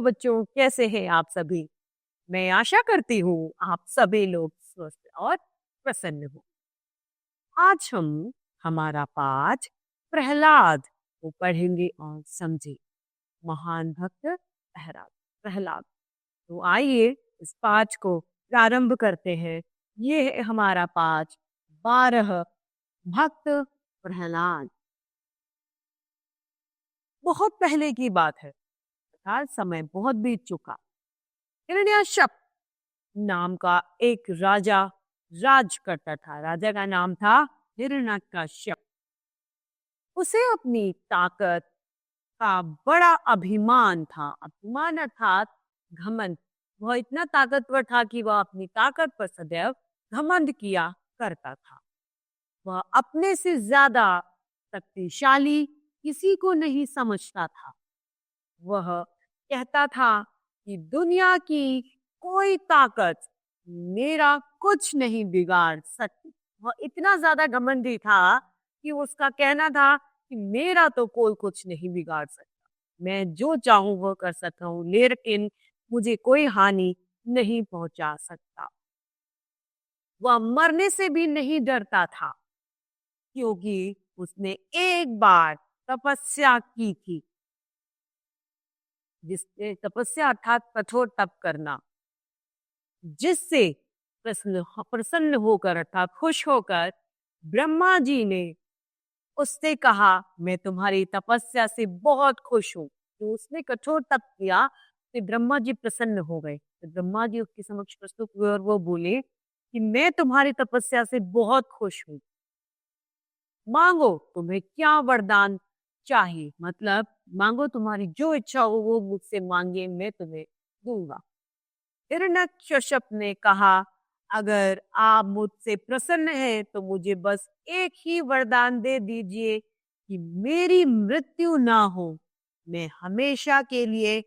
Hello बच्चों, कैसे हैं आप सभी। मैं आशा करती हूँ आप सभी लोग स्वस्थ और प्रसन्न हो। आज हम हमारा पाठ प्रहलाद को पढ़ेंगे और समझे। महान भक्त प्रहलाद प्रहलाद। तो आइए इस पाठ को प्रारंभ करते हैं। ये है हमारा पाठ 12 भक्त प्रहलाद। बहुत पहले की बात है, अर्थात समय बहुत बीत चुका। हिरण्यकश्यप नाम का एक राजा राज करता था। राजा का नाम था हिरण्यकश्यप। उसे अपनी ताकत का बड़ा अभिमान था। अभिमान अर्थात घमंड। वह इतना ताकतवर था कि वह अपनी ताकत पर सदैव घमंड किया करता था। वह अपने से ज्यादा शक्तिशाली किसी को नहीं समझता था। वह कहता था कि दुनिया की कोई ताकत मेरा कुछ नहीं बिगाड़ सकती। वह इतना ज्यादा घमंडी था कि उसका कहना था कि मेरा तो कोई कुछ नहीं बिगाड़ सकता। मैं जो चाहूं वो कर सकता हूँ, लेकिन मुझे कोई हानि नहीं पहुंचा सकता। वह मरने से भी नहीं डरता था, क्योंकि उसने एक बार तपस्या की थी। जिससे तपस्या अर्थात कठोर तप करना, जिससे प्रसन्न होकर अर्थात खुश होकर ब्रह्मा जी ने उससे कहा, मैं तुम्हारी तपस्या से बहुत खुश हूँ। तो उसने कठोर तप किया तो ब्रह्मा जी प्रसन्न हो गए। तो ब्रह्मा जी उसके समक्ष प्रस्तुत हुए और वो बोले कि मैं तुम्हारी तपस्या से बहुत खुश हूँ, मांगो तुम्हें क्या वरदान चाहिए। मतलब मांगो, तुम्हारी जो इच्छा हो वो मुझसे मांगे, मैं तुम्हें दूंगा। हिरण्यकश्यप ने कहा, अगर आप मुझसे प्रसन्न हैं तो मुझे बस एक ही वरदान दे दीजिए कि मेरी मृत्यु ना हो, मैं हमेशा के लिए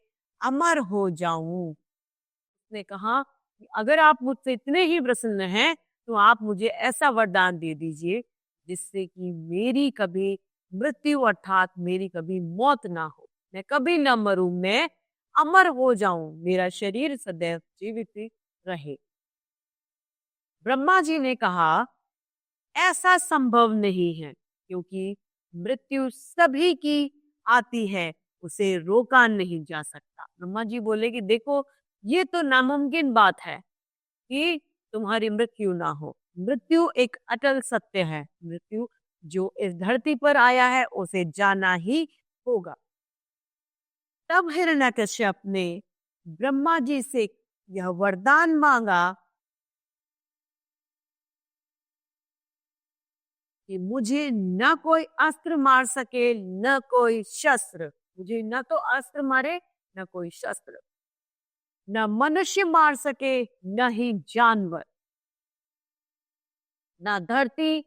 अमर हो जाऊं। उसने कहा कि अगर आप मुझसे इतने ही प्रसन्न हैं तो आप मुझे ऐसा वरदान दे दीजिए जिससे कि मेरी कभी मृत्यु अर्थात मेरी कभी मौत ना हो, मैं कभी न मरूं, मैं अमर हो जाऊं, मेरा शरीर सदैव जीवित रहे। ब्रह्मा जी ने कहा, ऐसा संभव नहीं है, क्योंकि मृत्यु सभी की आती है, उसे रोका नहीं जा सकता। ब्रह्मा जी बोले कि देखो, ये तो नामुमकिन बात है कि तुम्हारी मृत्यु ना हो। मृत्यु एक अटल सत्य है। मृत्यु जो इस धरती पर आया है उसे जाना ही होगा। तब हिरण्यकश्यप ने ब्रह्मा जी से यह वरदान मांगा कि मुझे न कोई अस्त्र मार सके, न कोई शस्त्र। मुझे न तो अस्त्र मारे, न कोई शस्त्र, न मनुष्य मार सके, न ही जानवर, न धरती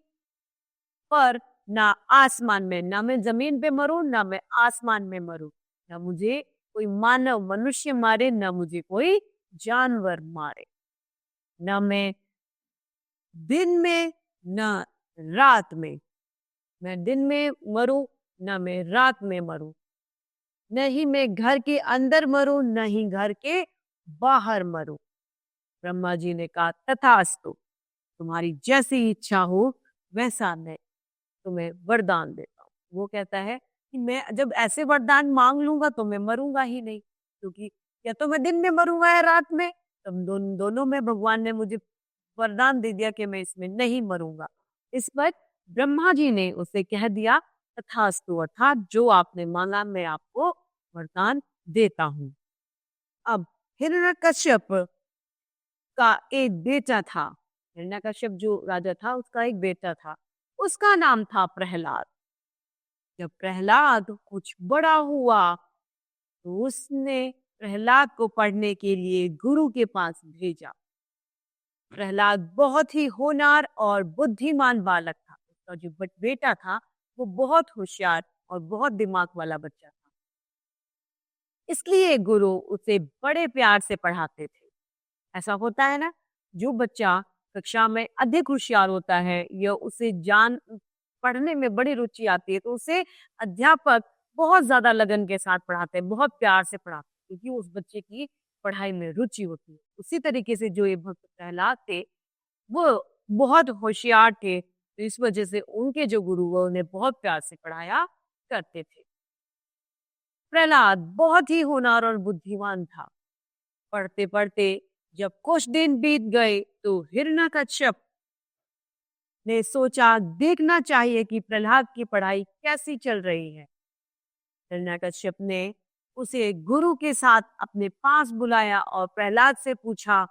पर, न आसमान में। न मैं जमीन पे मरूं, न मैं आसमान में मरूं। न मुझे कोई मानव मनुष्य मारे, न मुझे कोई जानवर मारे। न मैं दिन में, न रात में। मैं दिन में मरूं, न मैं रात में मरूं। न ही मैं घर के अंदर मरूं, न ही घर के बाहर मरूं। ब्रह्मा जी ने कहा, तथास्तु, तुम्हारी जैसी इच्छा हो वैसा मैं तुम्हें वरदान देता हूँ। वो कहता है कि मैं जब ऐसे वरदान मांग लूंगा तो मैं मरूंगा ही नहीं, क्योंकि या तो मैं दिन में मरूंगा या रात में। तो दोनों में भगवान ने मुझे वरदान दे दिया कि मैं इसमें नहीं मरूंगा। इस पर ब्रह्मा जी ने उसे कह दिया, तथास्तु, अर्थात जो आपने मांगा मैं आपको वरदान देता हूँ। अब हिरण्यकश्यप का एक बेटा था। हिरण्यकश्यप जो राजा था उसका एक बेटा था, उसका नाम था प्रहलाद। जब प्रहलाद कुछ बड़ा हुआ तो उसने प्रहलाद को पढ़ने के लिए गुरु के पास भेजा। प्रहलाद बहुत ही होनहार और बुद्धिमान बालक था। उसका जो बेटा था वो बहुत होशियार और बहुत दिमाग वाला बच्चा था। इसलिए गुरु उसे बड़े प्यार से पढ़ाते थे। ऐसा होता है ना, जो बच्चा कक्षा में अधिक होशियार होता है या उसे जान पढ़ने में बड़ी रुचि आती है तो उसे अध्यापक बहुत ज्यादा लगन के साथ पढ़ाते हैं, बहुत प्यार से पढ़ाते हैं। क्योंकि उस बच्चे की पढ़ाई में रुचि होती है। उसी तरीके से जो ये भक्त प्रहलाद थे, वो बहुत होशियार थे, तो इस वजह से उनके जो गुरु वो उन्हें बहुत प्यार से पढ़ाया करते थे। प्रहलाद बहुत ही होनहार और बुद्धिमान था। पढ़ते-पढ़ते जब कुछ दिन बीत गए तो हिरण्यकश्यप ने सोचा देखना चाहिए कि प्रहलाद की पढ़ाई कैसी चल रही है। हिरण्यकश्यप ने उसे गुरु के साथ अपने पास बुलाया और प्रहलाद से पूछा,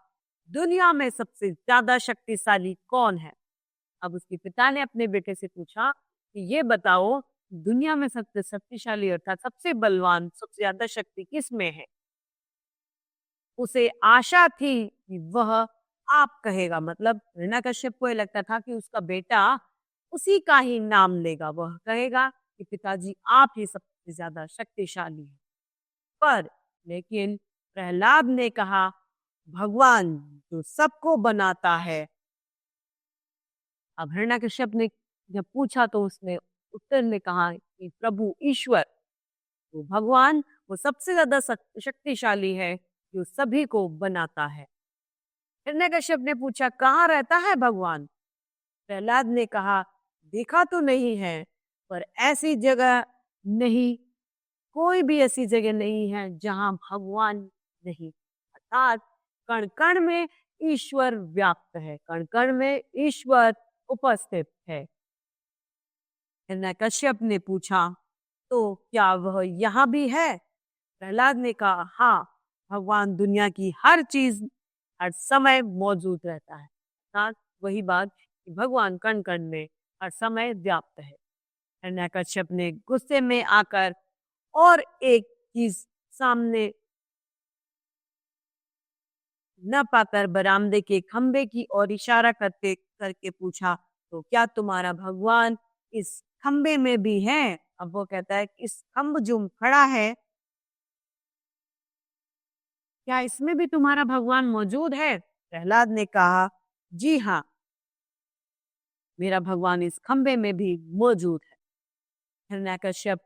दुनिया में सबसे ज्यादा शक्तिशाली कौन है? अब उसके पिता ने अपने बेटे से पूछा कि ये बताओ, दुनिया में सबसे शक्तिशाली अर्थात सबसे बलवान, सबसे ज्यादा शक्ति किस में है? उसे आशा थी कि वह आप कहेगा, मतलब हिरण्यकश्यप को ये लगता था कि उसका बेटा उसी का ही नाम लेगा, वह कहेगा कि पिताजी आप ही सबसे ज्यादा शक्तिशाली हैं। पर लेकिन प्रहलाद ने कहा, भगवान जो सबको बनाता है। अब हिरण्यकश्यप ने जब पूछा तो उसने उत्तर में कहा कि प्रभु ईश्वर, वो भगवान, वो सबसे ज्यादा शक्तिशाली है जो सभी को बनाता है। हिरण्यकश्यप ने पूछा, कहाँ रहता है भगवान? प्रहलाद ने कहा, देखा तो नहीं है, पर ऐसी जगह नहीं, कोई भी ऐसी जगह नहीं है जहां भगवान नहीं, अर्थात कण कण में ईश्वर व्याप्त है, कण कण में ईश्वर उपस्थित है। हिरण्यकश्यप ने पूछा, तो क्या वह यहाँ भी है? प्रहलाद ने कहा, हाँ, भगवान दुनिया की हर चीज हर समय मौजूद रहता है, अर्थात वही बात कि भगवान कण कण में हर समय व्याप्त है। हिरण्यकश्यप ने गुस्से में आकर और एक चीज सामने न पाकर बरामदे के खंबे की ओर इशारा करते करके पूछा, तो क्या तुम्हारा भगवान इस खंबे में भी है? अब वो कहता है, इस खंब जो खड़ा है, क्या इसमें भी तुम्हारा भगवान मौजूद है? प्रहलाद ने कहा, जी हाँ, मेरा भगवान इस खंबे में भी मौजूद है। हिरण्यकश्यप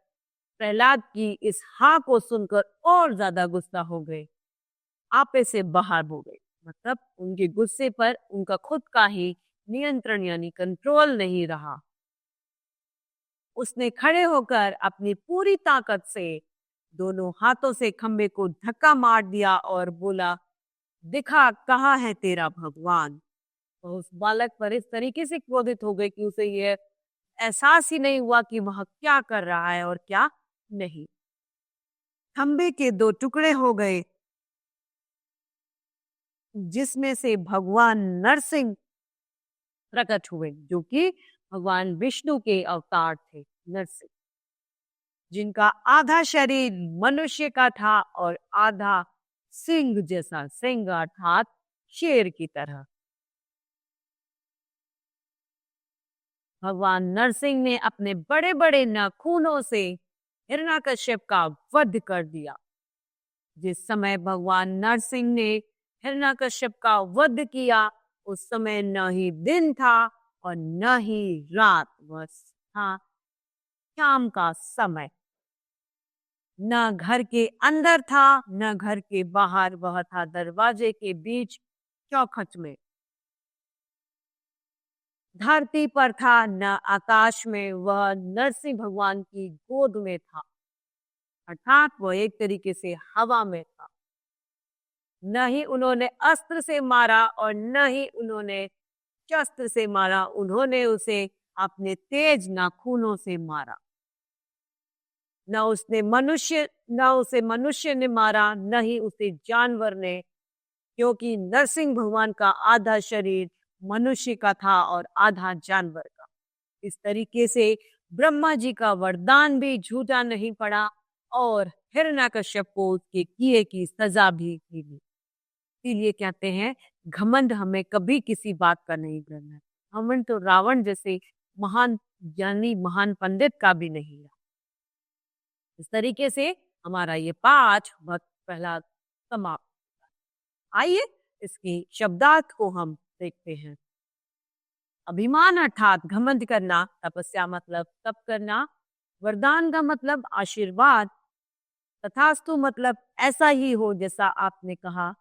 प्रहलाद की इस हाँ को सुनकर और ज्यादा गुस्सा हो गए, आपे से बाहर हो गए, मतलब उनके गुस्से पर उनका खुद का ही नियंत्रण यानी कंट्रोल नहीं रहा। उसने खड़े होकर अपनी पूरी ताकत से दोनों हाथों से खंबे को धक्का मार दिया और बोला, दिखा कहाँ है तेरा भगवान? तो उस बालक पर इस तरीके से क्रोधित हो गए कि उसे यह एहसास ही नहीं हुआ कि वह क्या कर रहा है और क्या नहीं। खंबे के दो टुकड़े हो गए, जिसमें से भगवान नरसिंह प्रकट हुए, जो कि भगवान विष्णु के अवतार थे, नरसिंह, जिनका आधा शरीर मनुष्य का था और आधा सिंह जैसा, सिंह अर्थात शेर की तरह। भगवान नरसिंह ने अपने बड़े बड़े नाखूनों से हिरण्यकश्यप का वध कर दिया। जिस समय भगवान नरसिंह ने हिरण्यकश्यप का वध किया, उस समय न ही दिन था और न ही रात, बस था शाम का समय। न घर के अंदर था न घर के बाहर, वह था दरवाजे के बीच चौखट में। धरती पर था न आकाश में, वह नरसिंह भगवान की गोद में था, अर्थात वह एक तरीके से हवा में था। न ही उन्होंने अस्त्र से मारा और न ही उन्होंने शस्त्र से मारा, उन्होंने उसे अपने तेज नाखूनों से मारा। न उसे मनुष्य ने मारा, न ही उसे जानवर ने, क्योंकि नरसिंह भगवान का आधा शरीर मनुष्य का था और आधा जानवर का। इस तरीके से ब्रह्मा जी का वरदान भी झूठा नहीं पड़ा और हिरण्यकश्यप को उसके किए की सजा भी मिली। इसीलिए कहते हैं, घमंड हमें कभी किसी बात का नहीं करना है। घमंड तो रावण जैसे महान ज्ञानी, महान पंडित का भी नहीं रहा। इस तरीके से हमारा ये पाठ बहुत पहला समाप्त। आइए इसकी शब्दार्थ को हम देखते हैं। अभिमान अर्थात घमंड करना, तपस्या मतलब तप करना, वरदान का मतलब आशीर्वाद, तथास्तु मतलब ऐसा ही हो जैसा आपने कहा।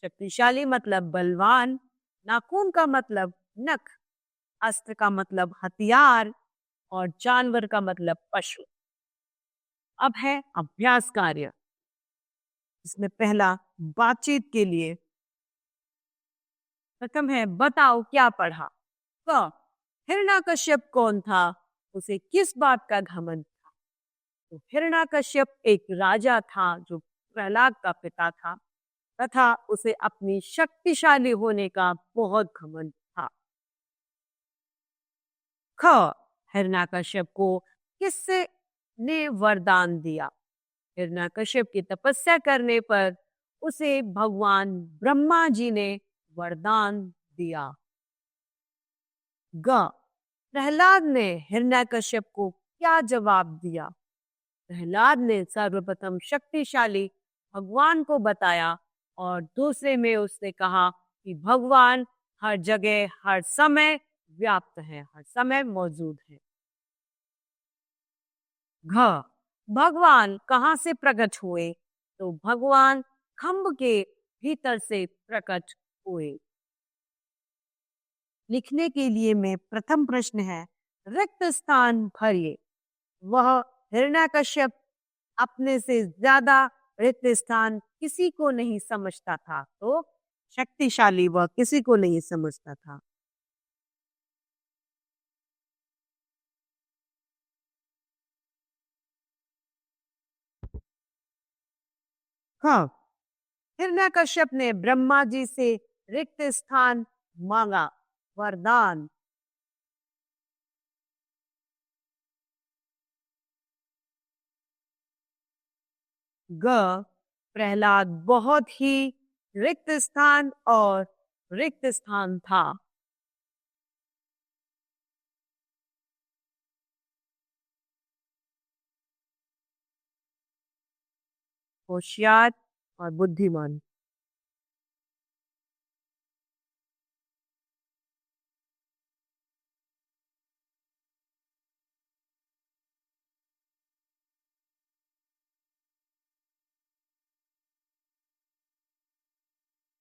शक्तिशाली मतलब बलवान, नाखून का मतलब नख, अस्त्र का मतलब हथियार और जानवर का मतलब पशु। अब है अभ्यास कार्य। इसमें पहला बातचीत के लिए प्रथम है बताओ क्या पढ़ा। क हिरण्यकश्यप कौन था, उसे किस बात का घमंड था। तो हिरण्यकश्यप एक राजा था जो प्रहलाद का पिता था तथा उसे अपनी शक्तिशाली होने का बहुत घमंड था। ख हिरण्यकश्यप को किससे ने वरदान दिया। हिरण्यकश्यप की तपस्या करने पर उसे भगवान ब्रह्मा जी ने वरदान दिया। ग प्रहलाद ने हिरण्यकश्यप को क्या जवाब दिया। प्रहलाद ने सर्वप्रथम शक्तिशाली भगवान को बताया और दूसरे में उसने कहा कि भगवान हर जगह हर समय व्याप्त है, हर समय मौजूद है। घ भगवान कहाँ से प्रकट हुए। तो भगवान खम्भ के भीतर से प्रकट हुए। लिखने के लिए में प्रथम प्रश्न है रिक्त स्थान भरिए। वह हिरण्यकश्यप अपने से ज्यादा रिक्त स्थान किसी को नहीं समझता था, तो शक्तिशाली वह किसी को नहीं समझता था। हाँ, हिरण्यकश्यप ने ब्रह्मा जी से रिक्त स्थान मांगा, वरदान। ग प्रहलाद बहुत ही रिक्त स्थान और रिक्त स्थान था। होशियार और बुद्धिमान।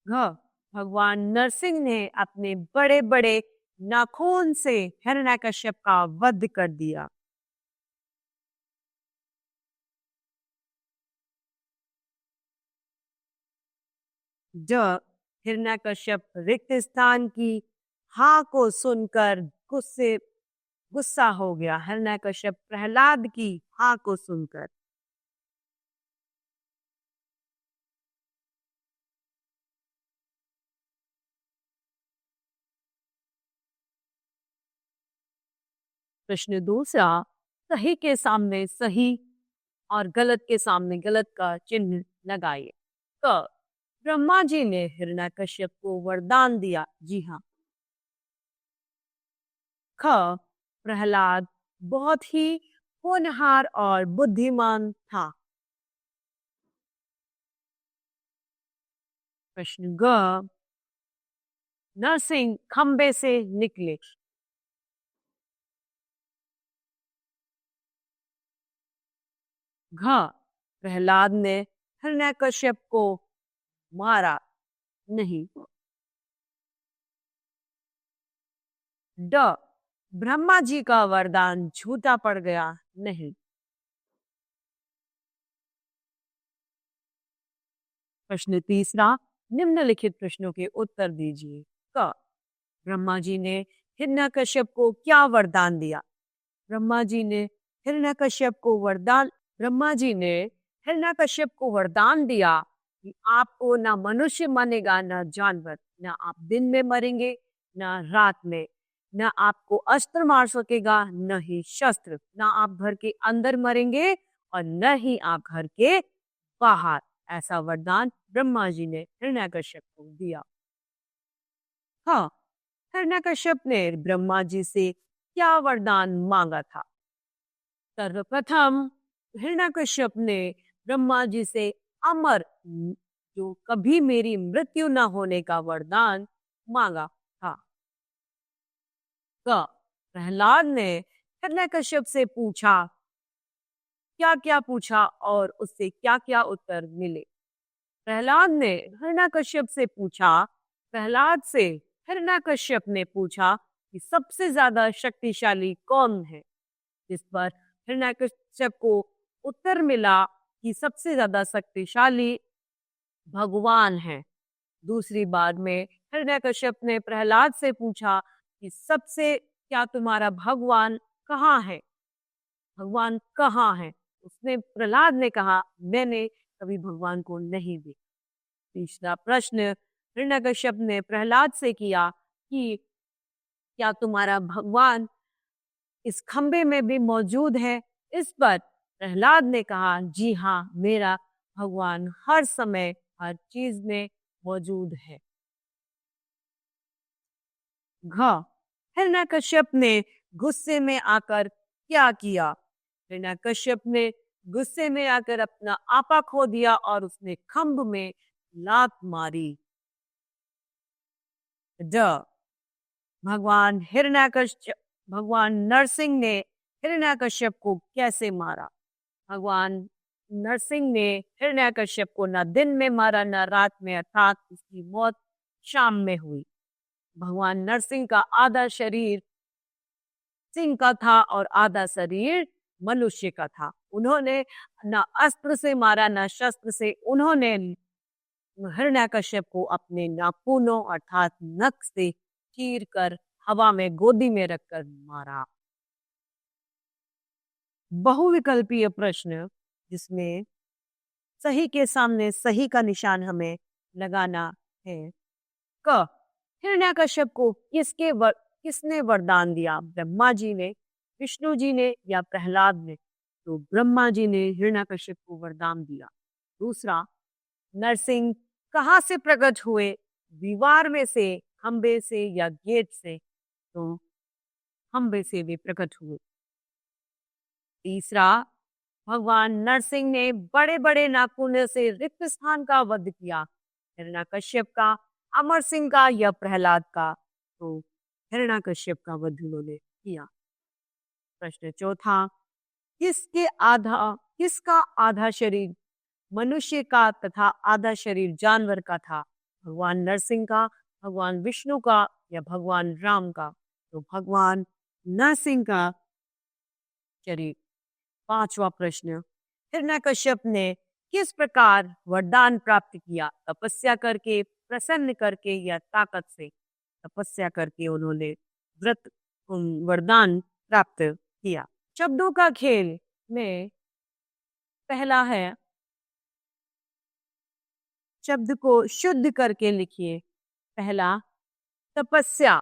घ भगवान नरसिंह ने अपने बड़े बड़े नाखून से हिरण्यकश्यप का वध कर दिया। ज हिरण्यकश्यप रिक्त स्थान की हाँ को सुनकर गुस्सा हो गया। हिरण्यकश्यप प्रहलाद की हाँ को सुनकर। प्रश्न दूसरा, सही के सामने सही और गलत के सामने गलत का चिन्ह लगाइए। क ब्रह्मा जी ने हिरण्यकश्यप को वरदान दिया। जी हाँ। ख प्रहलाद बहुत ही होनहार और बुद्धिमान था। प्रश्न ग नरसिंह खंबे से निकले। घ प्रहलाद ने हिरण्यकश्यप को मारा नहीं। ड ब्रह्मा जी का वरदान झूठा पड़ गया नहीं। प्रश्न तीसरा, निम्नलिखित प्रश्नों के उत्तर दीजिए। क ब्रह्मा जी ने हिरण्यकश्यप को क्या वरदान दिया। ब्रह्मा जी ने हिरण्यकश्यप को वरदान ब्रह्मा जी ने हिरण्यकश्यप को वरदान दिया कि आपको ना मनुष्य मरेगा ना जानवर, ना आप दिन में मरेंगे ना रात में, ना आपको अस्त्र मार सकेगा न ही शस्त्र, ना आप घर के अंदर मरेंगे और न ही आप घर के बाहर। ऐसा वरदान ब्रह्मा जी ने हिरण्यकश्यप को दिया। हाँ, हिरण्यकश्यप ने ब्रह्मा जी से क्या वरदान मांगा था। सर्वप्रथम हिरण्यकश्यप ने ब्रह्मा जी से अमर, जो कभी मेरी मृत्यु न होने का वरदान मांगा था। क प्रहलाद ने हिरण्यकश्यप से पूछा क्या क्या पूछा और उससे क्या क्या उत्तर मिले। प्रहलाद ने हिरण्यकश्यप से पूछा, प्रहलाद से हिरण्यकश्यप ने पूछा कि सबसे ज्यादा शक्तिशाली कौन है। जिस पर हिरण्यकश्यप को उत्तर मिला कि सबसे ज्यादा शक्तिशाली भगवान है। दूसरी बार में हिरण्यकश्यप ने प्रहलाद से पूछा कि सबसे क्या तुम्हारा भगवान कहाँ है, भगवान कहाँ है। उसने प्रहलाद ने कहा मैंने कभी भगवान को नहीं देखा। तीसरा प्रश्न हिरण्यकश्यप ने प्रहलाद से किया कि क्या तुम्हारा भगवान इस खंबे में भी मौजूद है। इस पर प्रहलाद ने कहा जी हाँ, मेरा भगवान हर समय हर चीज में मौजूद है। घ हिरण्यकश्यप ने गुस्से में आकर क्या किया। हिरण्यकश्यप ने गुस्से में आकर अपना आपा खो दिया और उसने खंभ में लात मारी। ड भगवान नरसिंह ने हिरण्यकश्यप को कैसे मारा। भगवान नरसिंह ने हिरण्यकश्यप को न दिन में मारा न रात में, अर्थात उसकी मौत शाम में हुई। भगवान नरसिंह का आधा शरीर सिंह का था और आधा शरीर मनुष्य का था। उन्होंने न अस्त्र से मारा न शस्त्र से, उन्होंने हिरण्यकश्यप को अपने नाखूनों अर्थात नख से चीर कर हवा में गोदी में रखकर मारा। बहुविकल्पीय प्रश्न जिसमें सही के सामने सही का निशान हमें लगाना है। क हिरण्यकश्यप को किसने वरदान दिया। ब्रह्मा जी ने, विष्णु जी ने या प्रहलाद ने। तो ब्रह्मा जी ने हिरण्यकश्यप को वरदान दिया। दूसरा, नरसिंह कहाँ से प्रकट हुए, दीवार में से, खंबे से या गेट से। तो खंबे से वे प्रकट हुए। तीसरा, भगवान नरसिंह ने बड़े बड़े नाखूनों से रिक्त स्थान का वध किया। हिरण्यकश्यप का, अमर सिंह का या प्रहलाद का। तो हिरण्यकश्यप का वध उन्होंने किया। प्रश्न चौथा, किसका आधा शरीर मनुष्य का तथा आधा शरीर जानवर का था। भगवान नरसिंह का, भगवान विष्णु का या भगवान राम का। तो भगवान नरसिंह का शरीर। पांचवा प्रश्न, हिरण्यकश्यप ने किस प्रकार वरदान प्राप्त किया। तपस्या करके, प्रसन्न करके या ताकत से। तपस्या करके उन्होंने व्रत वरदान प्राप्त किया। शब्दों का खेल में पहला है, शब्द को शुद्ध करके लिखिए। पहला तपस्या,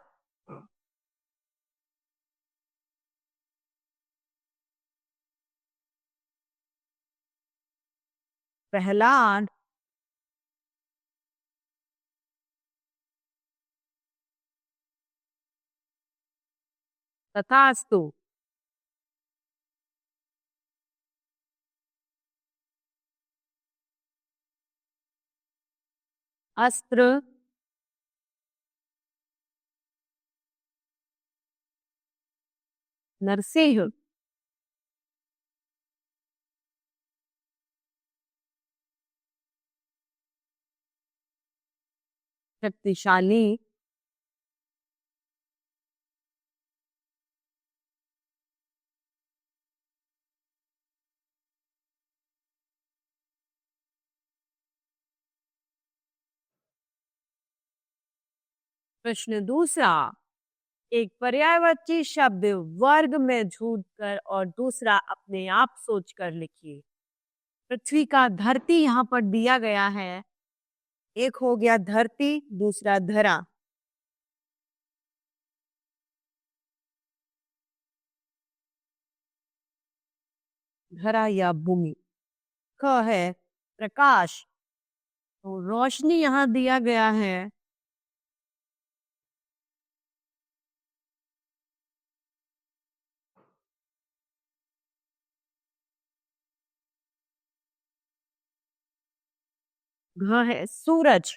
प्रहलाद, तथास्तु। अस्त्र, नरसिंह, शक्तिशाली, प्रश्न दूसरा, एक पर्यायवाची शब्द वर्ग में झूठ कर और दूसरा अपने आप सोच कर लिखिए। पृथ्वी का धरती यहाँ पर दिया गया है। एक हो गया धरती, दूसरा धरा। धरा या भूमि। क है प्रकाश, तो रोशनी यहाँ दिया गया है। घ है सूरज,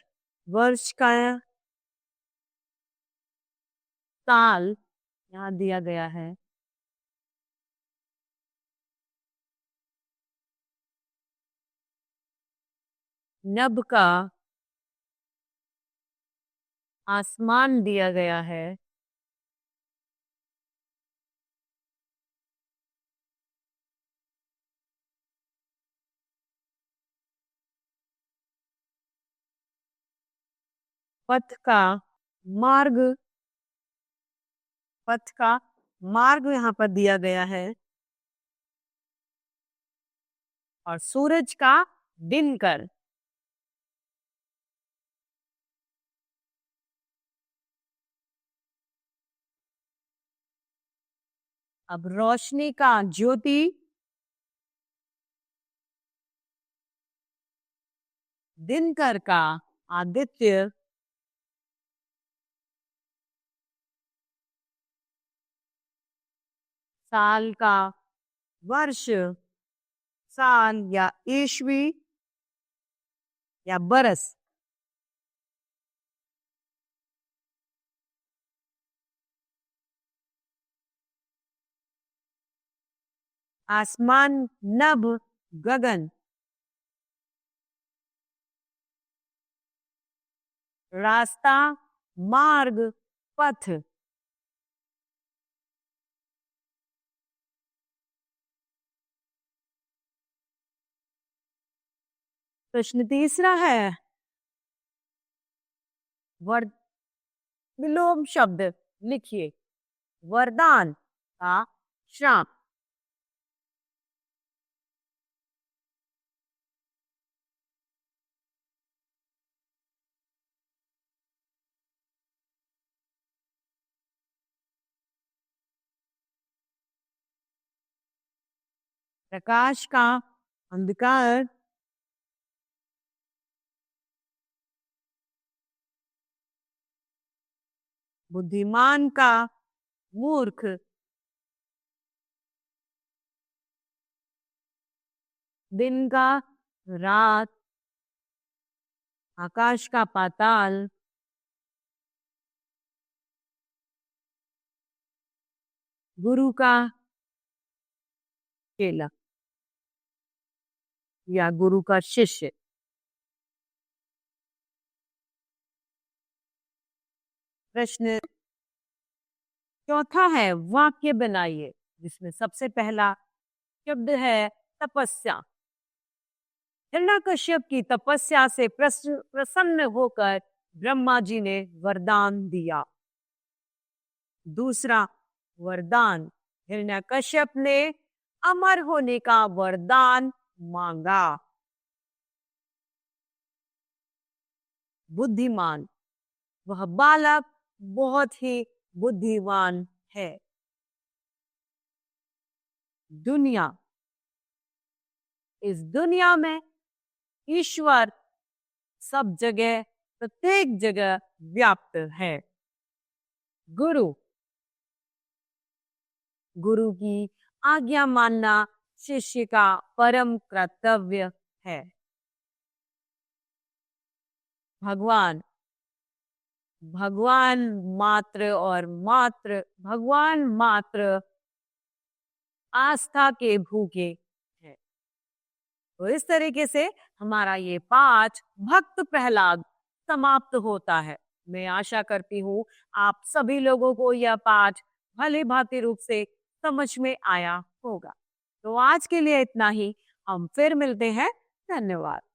वर्ष का साल यहाँ दिया गया है। नभ का आसमान दिया गया है। पथ का मार्ग, पथ का मार्ग यहाँ पर दिया गया है। और सूरज का दिनकर। अब रोशनी का ज्योति, दिनकर का आदित्य, साल का वर्ष, साल या ईस्वी या बरस। आसमान, नभ, गगन। रास्ता, मार्ग, पथ। प्रश्न तीसरा है, वर विलोम शब्द लिखिए। वरदान का श्राप। प्रकाश का अंधकार। बुद्धिमान का मूर्ख। दिन का रात। आकाश का पाताल। गुरु का चेला या गुरु का शिष्य। प्रश्न चौथा है, वाक्य बनाइए जिसमें सबसे पहला शब्द है तपस्या। हिरण्यकश्यप की तपस्या से प्रसन्न होकर ब्रह्मा जी ने वरदान दिया। दूसरा वरदान, हिरण्यकश्यप ने अमर होने का वरदान मांगा। बुद्धिमान, वह बालक बहुत ही बुद्धिमान है। दुनिया, इस दुनिया में ईश्वर सब जगह, प्रत्येक जगह व्याप्त है। गुरु, गुरु की आज्ञा मानना शिष्य का परम कर्तव्य है। भगवान, भगवान मात्र और मात्र, भगवान मात्र आस्था के भूखे हैं। तो इस तरीके से हमारा ये पाठ भक्त प्रहलाद समाप्त होता है। मैं आशा करती हूँ आप सभी लोगों को यह पाठ भली भांति रूप से समझ में आया होगा। तो आज के लिए इतना ही, हम फिर मिलते हैं। धन्यवाद।